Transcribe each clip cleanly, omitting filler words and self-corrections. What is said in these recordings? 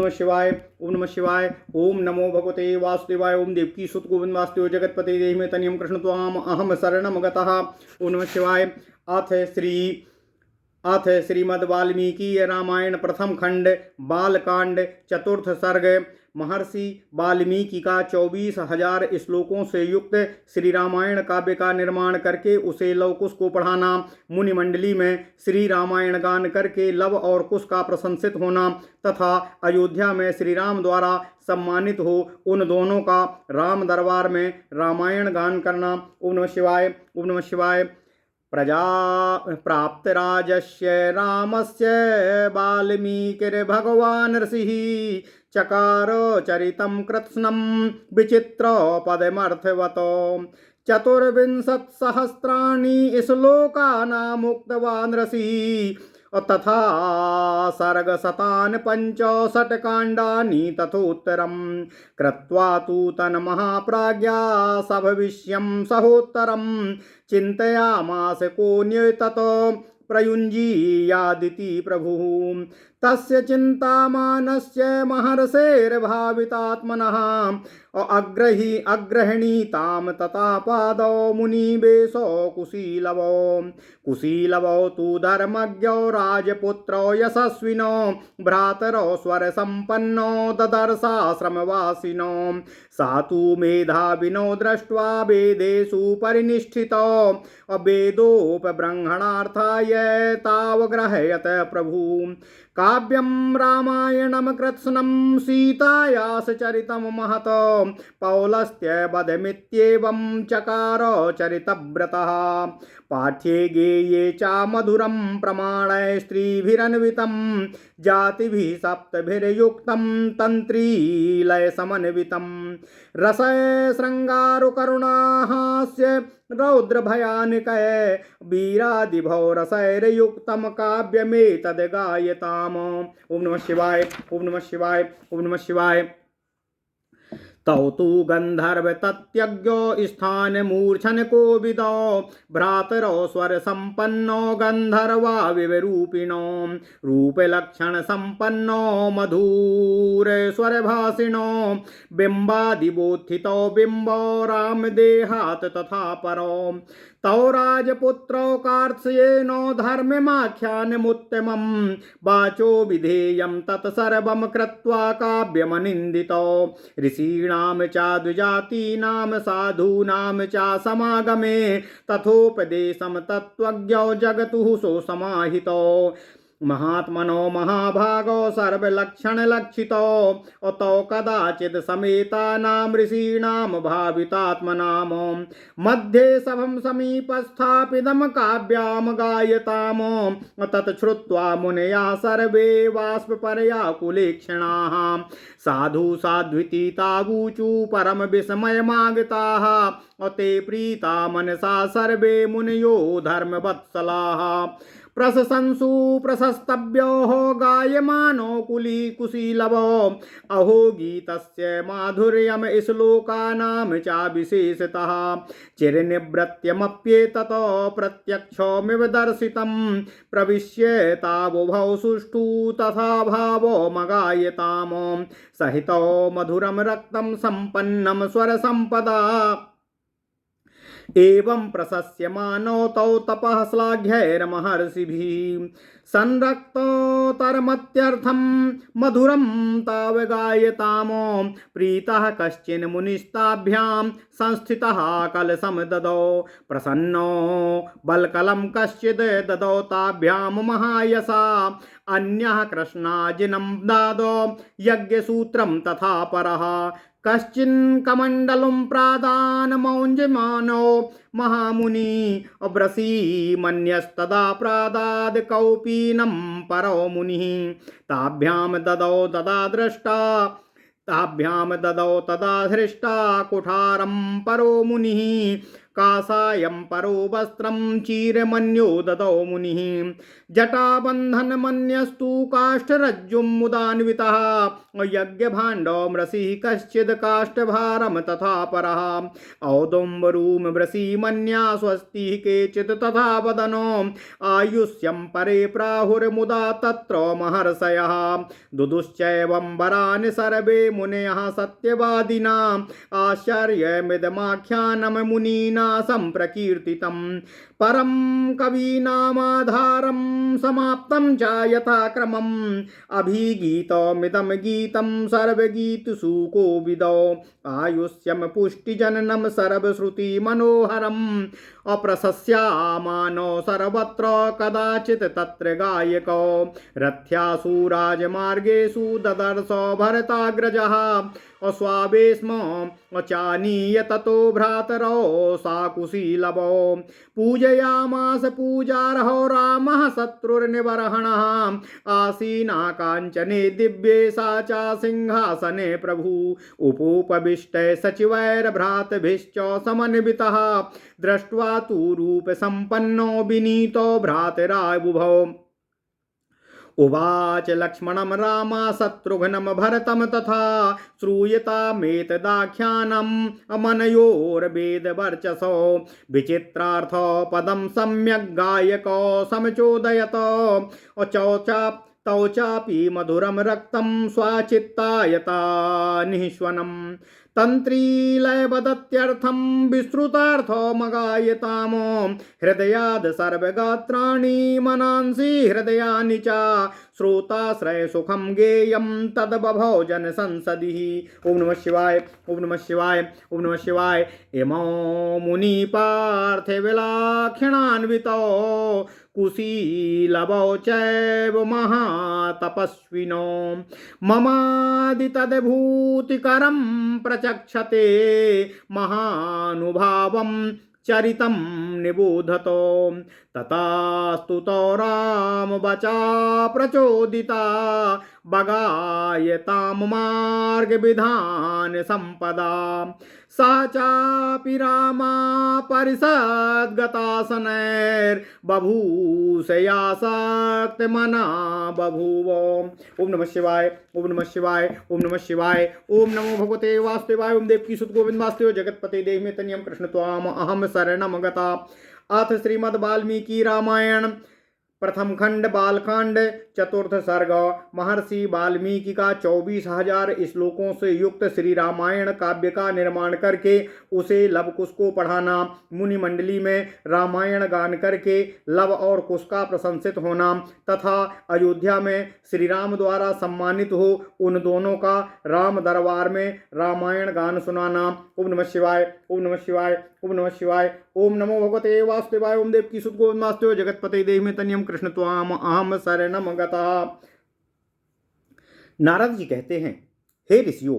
नमः शिवाय, ओम नमः शिवाय, ओम नमो भगवते वासुदेवाय, ओम देवकी सुत गोविंद वासुदेव जगतपते देहि में तनियम कृष्ण त्वाम अहम शरणम गतः। ओम नमः शिवाय। अथ श्रीमद् वाल्मीकि रामायण प्रथम खंड बालकांड चतुर्थ सर्ग। महर्षि वाल्मीकि का 24,000 श्लोकों से युक्त श्री रामायण काव्य का निर्माण करके उसे लव कुश को पढ़ाना, मुनि मंडली में श्री रामायण गान करके लव और कुश का प्रशंसित होना तथा अयोध्या में श्री राम द्वारा सम्मानित हो उन दोनों का राम दरबार में रामायण गान करना। ओम नमः शिवाय, ओम नमः शिवाय। प्रजा प्राप्त राजस्य रामस्य वाल्मीकिर्भगवान् ऋषिः चकार चरितं कृत्स्नं विचित्र पदमर्थवतो 24,000 श्लोकानामुक्तवान् ऋषिः तथा सर्गशतान् 65 काण्डानि तथोत्तरं कृत्वा तु तन्महाप्राज्ञा सभविष्यं सहोत्तरं चिन्तयामास कोऽन्य ततो प्रयुञ्जीयादिति प्रभुः तस्य चिन्तामानस्य महर्षेर्भावितात्मनः अग्रहीतां तथा पादौ मुनिवेशो कुशीलवौ तु धर्मज्ञौ राजपुत्रौ यशस्विनो भ्रातरौ स्वरसम्पन्नो ददर्शाश्रमवासिनो सा तु मेधाविनो दृष्ट्वा वेदेषु परिनिष्ठितो वेदोपब्रह्मणार्थाय तावग्रहयत प्रभु काव्यं रामायणं कृत्स्नं सीतायाः चरितं महत पौलस्त्यवधमित्येवं चकार चरितव्रतः पाठ्ये गेये च मधुरं प्रमाणै स्त्रीभिरन्वितं जातिभिः सप्तभिर्युक्तं तन्त्रीलयसमन्वितं रसै शृङ्गारुकरुणाहास्य रौद्रभयानकः वीरादिभौ रसैर्युक्तं काव्यमेतद् गायताम्। ओम नमः शिवाय, ओम नमः शिवाय, ओम नमः शिवाय। तौ तु गन्धर्व तत्यज्ञो स्थान मूर्छन कोविदो भ्रातरो स्वर संपन्नो गंधर्वा विवरूपिणो रूपलक्षण संपन्नो मधुर स्वर भाषिणो बिंबादिबोत्थितो बिंबो राम देहात तथा परो तौ राजपुत्रौ कार्त्स्येनो धर्ममाख्यानमुत्तमं वाचो विधेयं तत्सर्वं कृत्वा काव्यमनिन्दितो ऋषीणां च द्विजातीनां साधूनां च समागमे तथोपदेशं तत्त्वज्ञौ जगतुः सो समाहितो महात्मनो महाभागो सर्वलक्षणलक्षितो अतो कदाचित् समेतानां ऋषीणां भावितात्मनां मध्ये सभं समीपस्थापिदं काव्यां गायताम् तत् श्रुत्वा मुनयः सर्वे बाष्पपर्याकुलेक्षणाः साधु साध्विति तावूचु परम विस्मयमागताः ते प्रीता मनसा सर्वे मुनयो धर्मवत्सलाः प्रशंसु प्रशस्तव्योः गायमानो कुशीलवो अहो गीतस्य माधुर्यं श्लोकानां च विशेषतः चिरनिवृत्त्यमप्येततो प्रत्यक्षमिव दर्शितं प्रविश्य तावुभौ सुष्ठु तथा भावो मगायताम् सहितो मधुरं रक्तं सम्पन्नं स्वरसम्पदा एवं प्रशस्यमानो तौ तपः श्लाघ्यैर्महर्षिभिः संरक्तोतरमत्यर्थं मधुरं तावगायतामो प्रीतः कश्चिन् मुनिस्ताभ्यां संस्थितः कलशं ददौ प्रसन्नो बल्कलं कश्चिद् ददौ ताभ्यां महायसा अन्यः कृष्णाजिनं दादो यज्ञसूत्रं तथा परः कश्चिन् कमण्डलुं प्रादानमौञ्जमानो महामुनि अब्रसीमन्यस्तदा प्रादाद् कौपीनं परो मुनिः ताभ्यां ददौ तदा धृष्टा कुठारं परो मुनिः कासायं परो वस्त्रं चीरमन्यो ददौ मुनिः जटाबन्धनमन्यस्तु काष्ठरज्जुं मुदान्वितः यज्ञभाण्डौ मृषिः कश्चिद् काष्ठभारं तथा परः औदुम्बरूं मृषिमन्या स्वस्तिः केचित् तथा वदनो आयुष्यं परे प्राहुर्मुदा तत्र महर्षयः दुदुश्चैवं वरान् सर्वे मुनयः सत्यवादिनाम् आश्चर्यमिदमाख्यानं मुनिना सम्प्रकीर्तितं परं कवीनामाधारं समाप्तं च यथाक्रमम् अभिगीतमिदं गीतं सर्वगीतिषु कोविदौ आयुष्यं पुष्टिजननं सर्वश्रुतिमनोहरम् अप्रशस्यामानो सर्वत्र कदाचित् तत्र गायको रथ्यासु राजमार्गेषु ददर्श भरताग्रजः अस्वावेश्म चानीय ततो भ्रातरौ साकुशीलवौ पूजयामास पूजार्हो रामः शत्रुर्निबर्हणः आसीना काञ्चने दिव्ये सा च सिंहासने प्रभु उपोपविष्टे सचिवैर्भ्रातभिश्च समन्वितः दृष्ट्वा तु रूपसम्पन्नो विनीतो भ्रातराबुभौ उवाच लक्ष्मणं रामा शत्रुघ्नं भरतं तथा श्रूयतामेतदाख्यानम् अमनयोर्वेदवर्चसो विचित्रार्थ पदं सम्यग् गायको समचोदयत तौ चापि मधुरं रक्तं स्वाचित्तायता निःश्वनम् तन्त्रीलयवदत्यर्थं विश्रुतार्थमगायतामो हृदयाद् सर्वगात्राणि मनांसि हृदयानि च श्रोताश्रय सुखं गेयं तद्बभौ जनसंसदिः। ओम नमः शिवाय, ओम नमः शिवाय, ओम नमः शिवाय। इमो मुनिपार्थिविलाक्षणान्वितो कुशीलवौ चैव महातपस्विनो ममादितद्भूतिकरं प्रचक्षते महानुभावं चरितं निबोधतो ततास्तुतो रामवचा प्रचोदिता बगायतां मार्गविधान संपदा सा चापि रामा परिषद्गतासनैर्बभूषयासक्तमना बभूव। ओम नमः शिवाय, ओम नमः शिवाय, ओम नमः शिवाय। ओम नमो भगवते वासुदेवाय। ओम देवकी सुत गोविंद वासुदेव जगतपते देहि में तनियम कृष्ण त्वाम अहम शरणम गता। अथ श्रीमद् वाल्मीकि रामायण प्रथम खंड बालकांड चतुर्थ सर्ग। महर्षि वाल्मीकि का 24,000 श्लोकों से युक्त श्री रामायण काव्य का निर्माण करके उसे लव कुश को पढ़ाना, मुनि मंडली में रामायण गान करके लव और कुश का प्रशंसित होना तथा अयोध्या में श्री राम द्वारा सम्मानित हो उन दोनों का राम दरबार में रामायण गान सुनाना। ओम नमः शिवाय, ओम नमः शिवाय, ओम नमः शिवाय। ओम नमो भगवते वासुदेवाय। ओम देवकी सुत गोविंद वासुदेव जगतपते देहि में तनियम कृष्ण त्वाम अहम शरणम गता। नारद जी कहते हैं, हे ऋषियों,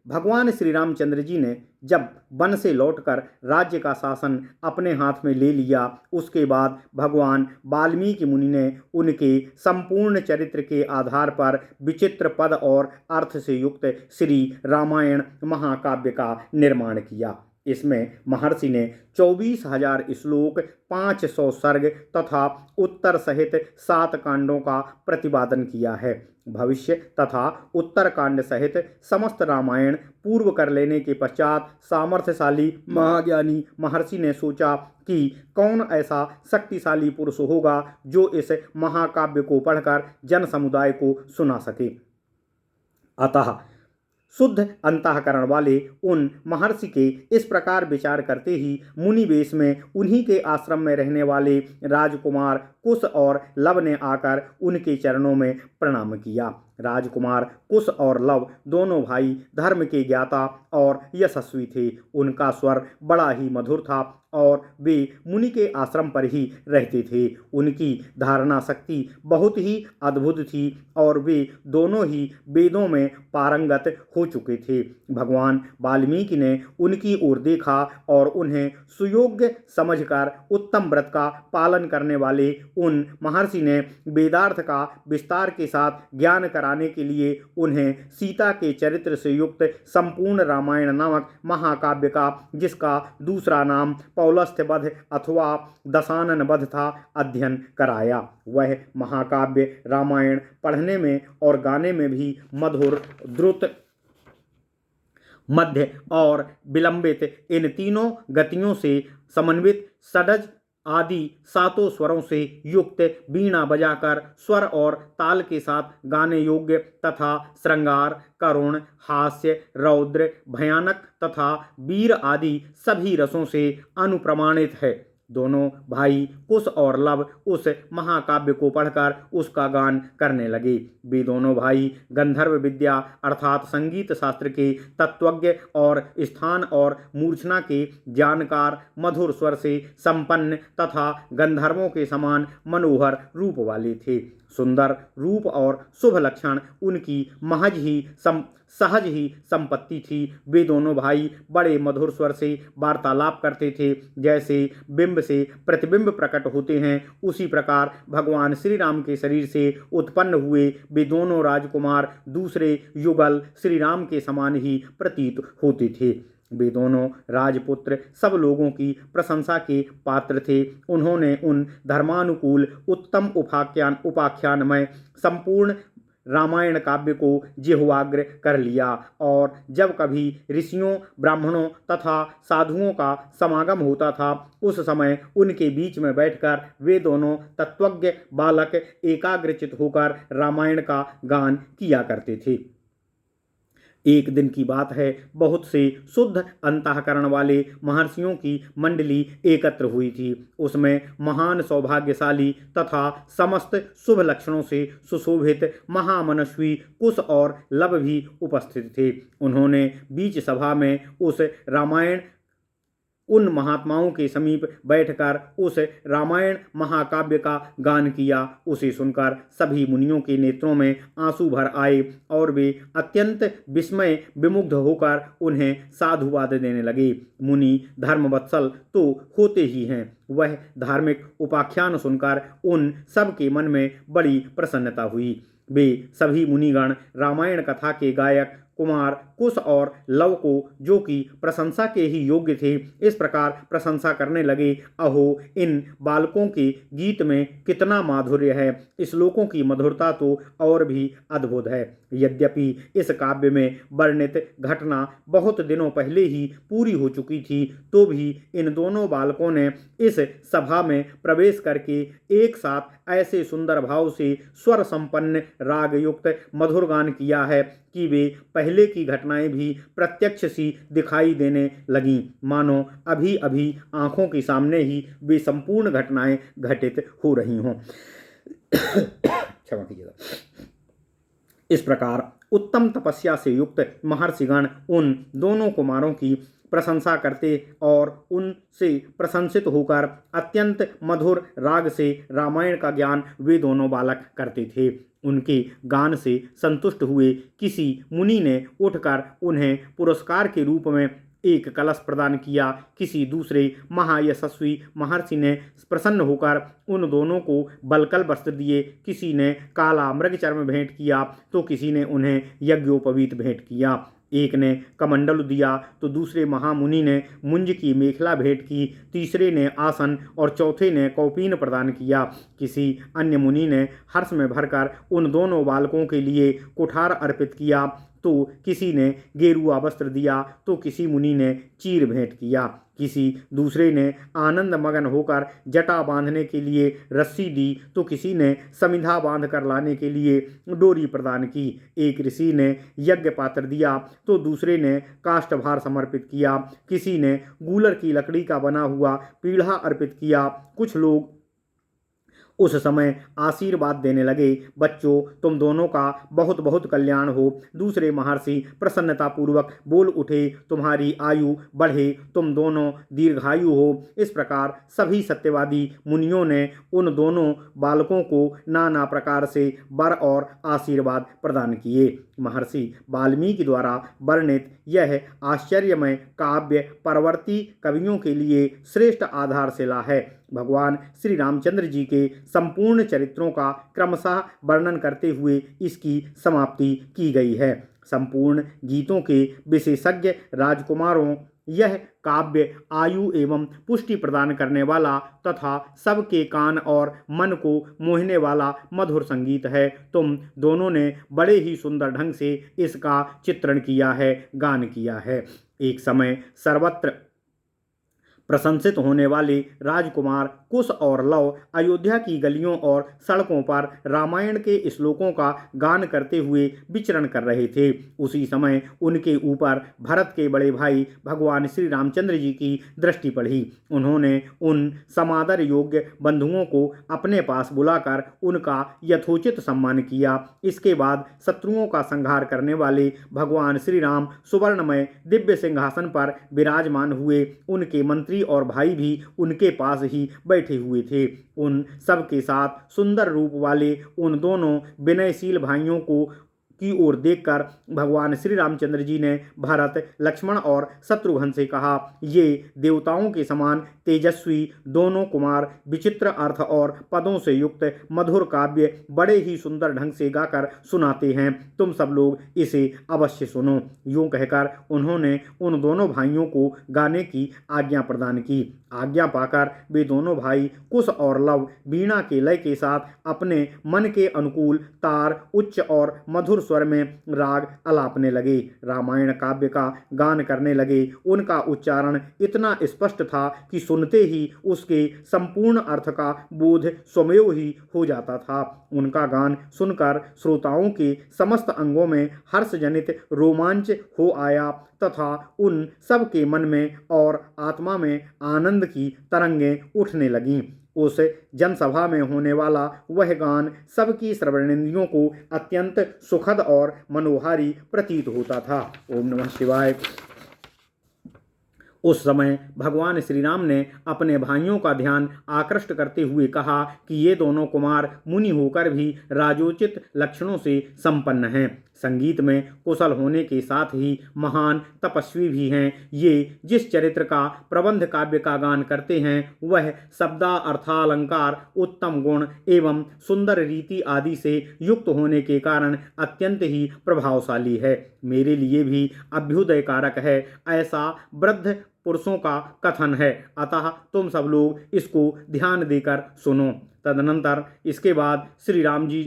भगवान श्री रामचंद्र जी ने जब वन से लौटकर राज्य का शासन अपने हाथ में ले लिया, उसके बाद भगवान वाल्मीकि मुनि ने उनके संपूर्ण चरित्र के आधार पर विचित्र पद और अर्थ से युक्त श्री रामायण महाकाव्य का निर्माण किया। इसमें महर्षि ने 24,000 श्लोक, 500 सर्ग तथा उत्तर सहित 7 कांडों का प्रतिपादन किया है। भविष्य तथा उत्तर कांड सहित समस्त रामायण पूर्व कर लेने के पश्चात सामर्थ्यशाली महाज्ञानी महर्षि ने सोचा कि कौन ऐसा शक्तिशाली पुरुष होगा जो इस महाकाव्य को पढ़कर जन समुदाय को सुना सके। अतः शुद्ध अंतःकरण वाले उन महर्षि के इस प्रकार विचार करते ही मुनि वेश में उन्हीं के आश्रम में रहने वाले राजकुमार कुश और लव ने आकर उनके चरणों में प्रणाम किया। राजकुमार कुश और लव दोनों भाई धर्म के ज्ञाता और यशस्वी थे। उनका स्वर बड़ा ही मधुर था और वे मुनि के आश्रम पर ही रहते थे। उनकी धारणा शक्ति बहुत ही अद्भुत थी और वे दोनों ही वेदों में पारंगत हो चुके थे। भगवान वाल्मीकि ने उनकी ओर देखा और उन्हें सुयोग्य समझकर उत्तम व्रत का पालन करने वाले उन महर्षि ने वेदार्थ का विस्तार के साथ ज्ञान कराने कराने के लिए उन्हें सीता के चरित्र से युक्त संपूर्ण रामायण नामक महाकाव्य का, जिसका दूसरा नाम पौलस्त्य वध अथवा दशानन वध था, अध्ययन कराया। वह महाकाव्य रामायण पढ़ने में और गाने में भी मधुर, द्रुत, मध्य और विलंबित, इन तीनों गतियों से समन्वित, षडज आदि सातों स्वरों से युक्त, वीणा बजाकर स्वर और ताल के साथ गाने योग्य तथा श्रृंगार, करुण, हास्य, रौद्र, भयानक तथा वीर आदि सभी रसों से अनुप्रमाणित है। दोनों भाई कुश और लव उस महाकाव्य को पढ़कर उसका गान करने लगे। वे दोनों भाई गंधर्व विद्या अर्थात संगीत शास्त्र के तत्वज्ञ और स्थान और मूर्छना के जानकार, मधुर स्वर से संपन्न तथा गंधर्वों के समान मनोहर रूप वाले थे। सुंदर रूप और शुभ लक्षण उनकी सहज ही संपत्ति थी। वे दोनों भाई बड़े मधुर स्वर से वार्तालाप करते थे। जैसे बिंब से प्रतिबिंब प्रकट होते हैं, उसी प्रकार भगवान श्री राम के शरीर से उत्पन्न हुए वे दोनों राजकुमार दूसरे युगल श्री राम के समान ही प्रतीत होते थे। वे दोनों राजपुत्र सब लोगों की प्रशंसा के पात्र थे। उन्होंने उन धर्मानुकूल उत्तम उपाख्यानमय संपूर्ण रामायण काव्य को जिह्वाग्र कर लिया और जब कभी ऋषियों, ब्राह्मणों तथा साधुओं का समागम होता था, उस समय उनके बीच में बैठकर वे दोनों तत्वज्ञ बालक एकाग्रचित होकर रामायण का गान किया करते थे। एक दिन की बात है, बहुत से शुद्ध अंतःकरण वाले महर्षियों की मंडली एकत्र हुई थी। उसमें महान सौभाग्यशाली तथा समस्त शुभ लक्षणों से सुशोभित महामनस्वी कुश और लव भी उपस्थित थे। उन्होंने बीच सभा में उन महात्माओं के समीप बैठकर उस रामायण महाकाव्य का गान किया। उसे सुनकर सभी मुनियों के नेत्रों में आंसू भर आए और वे अत्यंत विस्मय विमुग्ध होकर उन्हें साधुवाद देने लगे। मुनि धर्मवत्सल तो होते ही हैं। वह धार्मिक उपाख्यान सुनकर उन सब के मन में बड़ी प्रसन्नता हुई। वे सभी मुनिगण रामायण कथा के गायक कुमार कुश और लव को, जो कि प्रशंसा के ही योग्य थे, इस प्रकार प्रशंसा करने लगे। अहो, इन बालकों के गीत में कितना माधुर्य है। श्लोकों की मधुरता तो और भी अद्भुत है। यद्यपि इस काव्य में वर्णित घटना बहुत दिनों पहले ही पूरी हो चुकी थी, तो भी इन दोनों बालकों ने इस सभा में प्रवेश करके एक साथ ऐसे सुंदर भाव से स्वर संपन्न राग युक्त मधुर गान किया है कि वे पहले की घटनाएं भी प्रत्यक्ष सी दिखाई देने लगीं, मानो अभी अभी आंखों के सामने ही वे संपूर्ण घटनाएं घटित हो रही हों। क्षमा कीजिएगा। इस प्रकार उत्तम तपस्या से युक्त महर्षिगण उन दोनों कुमारों की प्रशंसा करते और उनसे प्रशंसित होकर अत्यंत मधुर राग से रामायण का ज्ञान वे दोनों बालक करते थे। उनके गान से संतुष्ट हुए किसी मुनि ने उठकर उन्हें पुरस्कार के रूप में एक कलश प्रदान किया। किसी दूसरे महायशस्वी महर्षि ने प्रसन्न होकर उन दोनों को बलकल वस्त्र दिए। किसी ने काला मृगचर्म भेंट किया तो किसी ने उन्हें यज्ञोपवीत भेंट किया। एक ने कमंडल दिया तो दूसरे महामुनि ने मुंज की मेखला भेंट की। तीसरे ने आसन और चौथे ने कौपीन प्रदान किया। किसी अन्य मुनि ने हर्ष में भरकर उन दोनों बालकों के लिए कुठार अर्पित किया तो किसी ने गेरुआ वस्त्र दिया तो किसी मुनि ने चीर भेंट किया। किसी दूसरे ने आनंद मगन होकर जटा बांधने के लिए रस्सी दी तो किसी ने समिधा बांध कर लाने के लिए डोरी प्रदान की। एक ऋषि ने यज्ञ पात्र दिया तो दूसरे ने काष्ठभार समर्पित किया। किसी ने गूलर की लकड़ी का बना हुआ पीढ़ा अर्पित किया। कुछ लोग उस समय आशीर्वाद देने लगे, बच्चों तुम दोनों का बहुत बहुत कल्याण हो। दूसरे महर्षि प्रसन्नतापूर्वक बोल उठे, तुम्हारी आयु बढ़े, तुम दोनों दीर्घायु हो। इस प्रकार सभी सत्यवादी मुनियों ने उन दोनों बालकों को नाना प्रकार से वर और आशीर्वाद प्रदान किए। महर्षि वाल्मीकि द्वारा वर्णित यह आश्चर्यमय काव्य परवर्ती कवियों के लिए श्रेष्ठ आधारशिला है। भगवान श्री रामचंद्र जी के संपूर्ण चरित्रों का क्रमशः वर्णन करते हुए इसकी समाप्ति की गई है। संपूर्ण गीतों के विशेषज्ञ राजकुमारों यह काव्य आयु एवं पुष्टि प्रदान करने वाला तथा सबके कान और मन को मोहने वाला मधुर संगीत है। तुम दोनों ने बड़े ही सुंदर ढंग से इसका चित्रण किया है, गान किया है। एक समय सर्वत्र प्रशंसित होने वाले राजकुमार कुश और लव अयोध्या की गलियों और सड़कों पर रामायण के श्लोकों का गान करते हुए विचरण कर रहे थे। उसी समय उनके ऊपर भरत के बड़े भाई भगवान श्री रामचंद्र जी की दृष्टि पड़ी। उन्होंने उन समादर योग्य बंधुओं को अपने पास बुलाकर उनका यथोचित सम्मान किया। इसके बाद शत्रुओं का संहार करने वाले भगवान श्री राम सुवर्णमय दिव्य सिंहासन पर विराजमान हुए। उनके मंत्री और भाई भी उनके पास ही बैठे हुए थे। उन सब के साथ सुंदर रूप वाले उन दोनों विनयशील भाइयों को की ओर देखकर भगवान श्री रामचंद्र जी ने भरत, लक्ष्मण और शत्रुघ्न से कहा, ये देवताओं के समान तेजस्वी दोनों कुमार विचित्र अर्थ और पदों से युक्त मधुर काव्य बड़े ही सुंदर ढंग से गाकर सुनाते हैं। तुम सब लोग इसे अवश्य सुनो। यूं कहकर उन्होंने उन दोनों भाइयों को गाने की आज्ञा प्रदान की। आज्ञा पाकर वे दोनों भाई कुश और लव वीणा के लय के साथ अपने मन के अनुकूल तार, उच्च और मधुर स्वर में राग अलापने लगे। रामायण काव्य का गान करने लगे। उनका उच्चारण इतना स्पष्ट था कि सुनते ही उसके संपूर्ण अर्थ का बोध स्वमेव ही हो जाता था। उनका गान सुनकर श्रोताओं के समस्त अंगों में हर्षजनित रोमांच हो आया तथा उन सब के मन में और आत्मा में आनंद की तरंगें उठने लगीं। उस जनसभा में होने वाला वह गान सबकी श्रवणेंद्रियों को अत्यंत सुखद और मनोहारी प्रतीत होता था। ओम नमः शिवाय। उस समय भगवान श्री राम ने अपने भाइयों का ध्यान आकृष्ट करते हुए कहा कि ये दोनों कुमार मुनि होकर भी राजोचित लक्षणों से संपन्न हैं। संगीत में कुशल होने के साथ ही महान तपस्वी भी हैं। ये जिस चरित्र का प्रबंध काव्य का गान करते हैं वह शब्दा अर्थालंकार, उत्तम गुण एवं सुंदर रीति आदि से युक्त होने के कारण अत्यंत ही प्रभावशाली है। मेरे लिए भी अभ्युदयकारक है, ऐसा वृद्ध पुरुषों का कथन है। अतः तुम सब लोग इसको ध्यान देकर सुनो। तदनंतर इसके बाद श्री राम जी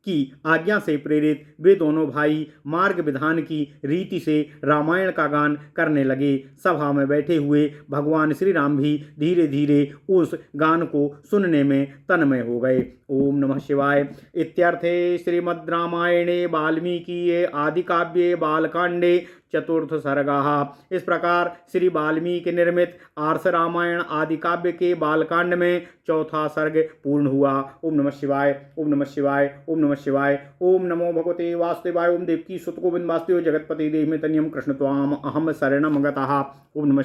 की आज्ञा से प्रेरित वे दोनों भाई मार्ग विधान की रीति से रामायण का गान करने लगे। सभा में बैठे हुए भगवान श्री राम भी धीरे धीरे उस गान को सुनने में तन्मय हो गए। ओम नमः शिवाय। इत्यर्थे श्रीमद् रामायणे वाल्मीकिये आदिकाव्ये बालकांडे चतुर्थ सर्गः। इस प्रकार श्री वाल्मीकि निर्मित आर्ष रामायण आदि काव्य के बालकांड में चौथा सर्ग पूर्ण हुआ। ओम नमः शिवाय। ओम नमः शिवाय। ओम नमः शिवाय। ओम नमो भगवते वासुदेवाय। ओम देवकी सुत गोविंद वासुदेव जगतपति देहि में तनियम कृष्ण त्वाम अहम शरणम गतः। ओम नमः